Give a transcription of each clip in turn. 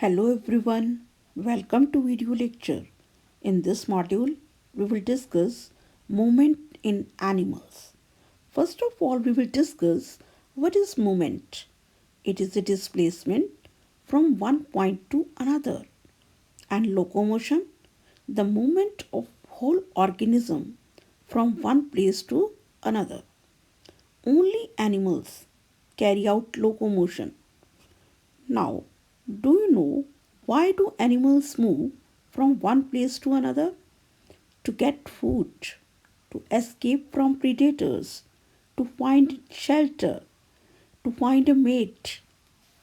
Hello everyone, welcome to video lecture. In this module, we will discuss movement in animals. First of all, we will discuss what is movement. It is a displacement from one point to another, and locomotion, the movement of whole organism from one place to another. Only animals carry out locomotion. Now, do you know why do animals move from one place to another? To get food, to escape from predators, to find shelter, to find a mate,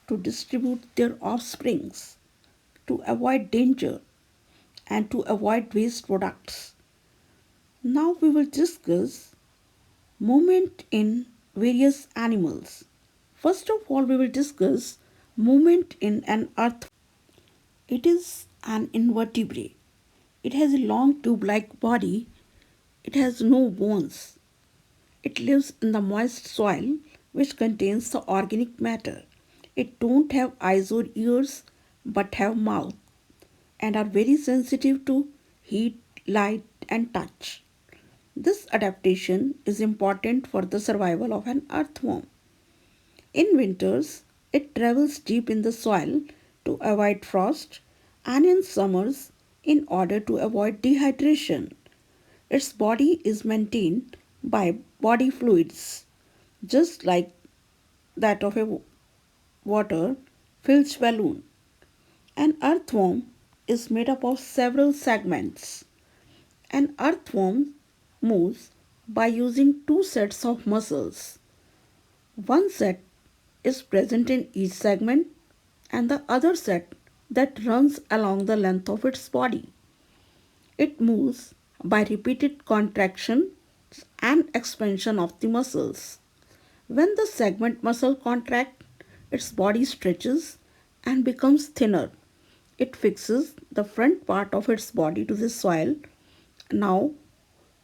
to distribute their offsprings, to avoid danger, and to avoid waste products. Now we will discuss movement in various animals. First of all, we will discuss movement in an earth. It is an invertebrate. It has a long tube-like body. It has no bones. It lives in the moist soil which contains the organic matter. It don't have eyes or ears but have mouth and are very sensitive to heat, light and touch. This adaptation is important for the survival of an earthworm. In winters, it travels deep in the soil to avoid frost, and in summers, in order to avoid dehydration. Its body is maintained by body fluids, just like that of a water filled balloon. An earthworm is made up of several segments. An earthworm moves by using two sets of muscles. One set is present in each segment and the other set that runs along the length of its body. It moves by repeated contraction and expansion of the muscles. When the segment muscle contracts, its body stretches and becomes thinner. It fixes the front part of its body to the soil. Now,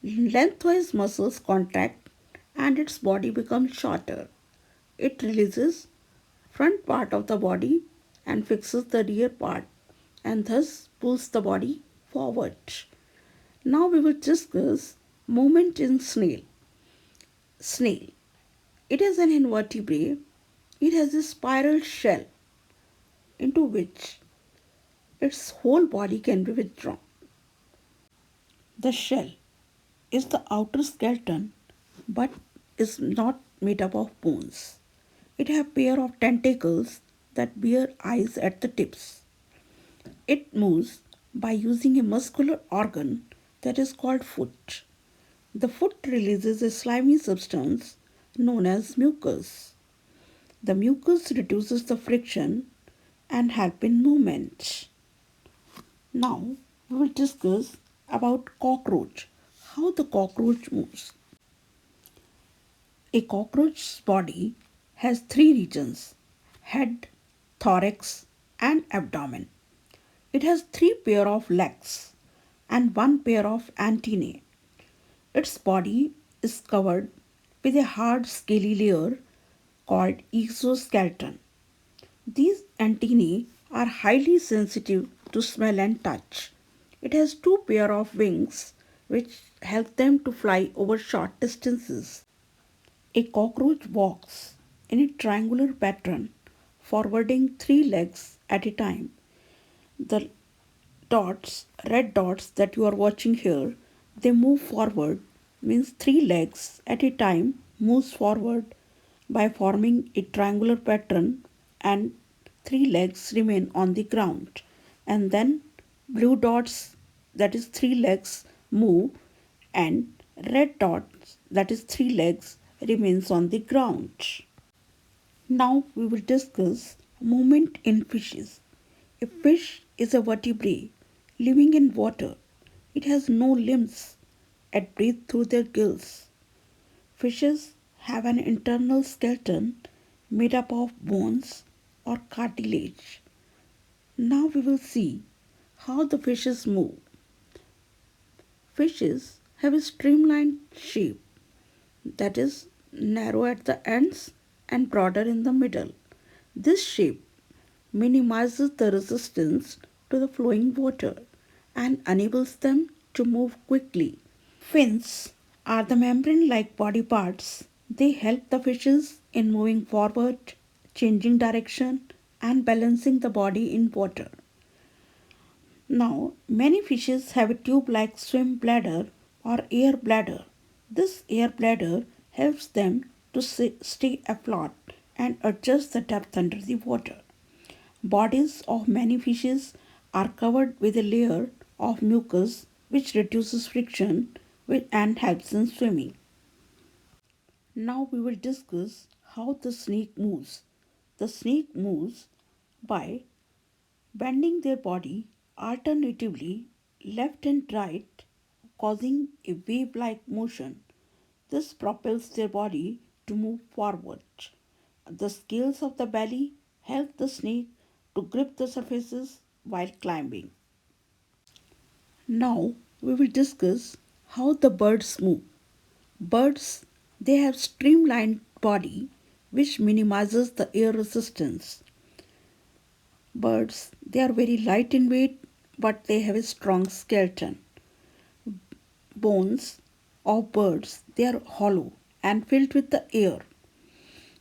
lengthwise muscles contract and its body becomes shorter. It releases front part of the body and fixes the rear part and thus pulls the body forward. Now we will discuss movement in snail. Snail. It is an invertebrate. It has a spiral shell into which its whole body can be withdrawn. The shell is the outer skeleton but is not made up of bones. It has a pair of tentacles that bear eyes at the tips. It moves by using a muscular organ that is called foot. The foot releases a slimy substance known as mucus. The mucus reduces the friction and help in movement. Now we will discuss about cockroach, how the cockroach moves. A cockroach's body has three regions: head, thorax, and abdomen. It has three pair of legs and one pair of antennae. Its body is covered with a hard scaly layer called exoskeleton. These antennae are highly sensitive to smell and touch. It has two pair of wings which help them to fly over short distances. A cockroach walks in a triangular pattern, forwarding three legs at a time. The red dots that you are watching here, they move forward, means three legs at a time moves forward by forming a triangular pattern and three legs remain on the ground. And then blue dots, that is three legs, move and red dots, that is three legs, remains on the ground. Now we will discuss movement in fishes. A fish is a vertebrate living in water. It has no limbs and breathes through their gills. Fishes have an internal skeleton made up of bones or cartilage. Now we will see how the fishes move. Fishes have a streamlined shape, that is narrow at the ends and broader in the middle. This shape minimizes the resistance to the flowing water and enables them to move quickly. Fins are the membrane like body parts. They help the fishes in moving forward, changing direction, and balancing the body in water. Now, many fishes have a tube like swim bladder or air bladder. This air bladder helps them to stay afloat and adjust the depth under the water. Bodies of many fishes are covered with a layer of mucus which reduces friction and helps in swimming. Now we will discuss how the snake moves. The snake moves by bending their body alternatively left and right, causing a wave like motion. This propels their body to move forward. The scales of the belly help the snake to grip the surfaces while climbing. Now we will discuss how the birds move. Birds, they have streamlined body which minimizes the air resistance. Birds, they are very light in weight but they have a strong skeleton. Bones of birds, they are hollow and filled with the air.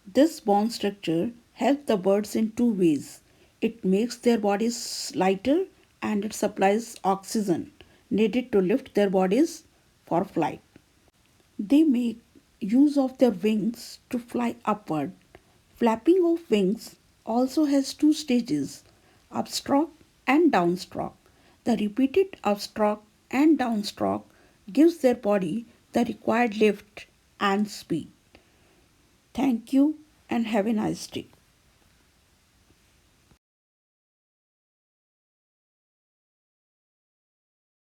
This bone structure helps the birds in two ways. It makes their bodies lighter and it supplies oxygen needed to lift their bodies for flight. They make use of their wings to fly upward. Flapping of wings also has two stages, upstroke and downstroke. The repeated upstroke and downstroke gives their body the required lift and speed. Thank you and have a nice day.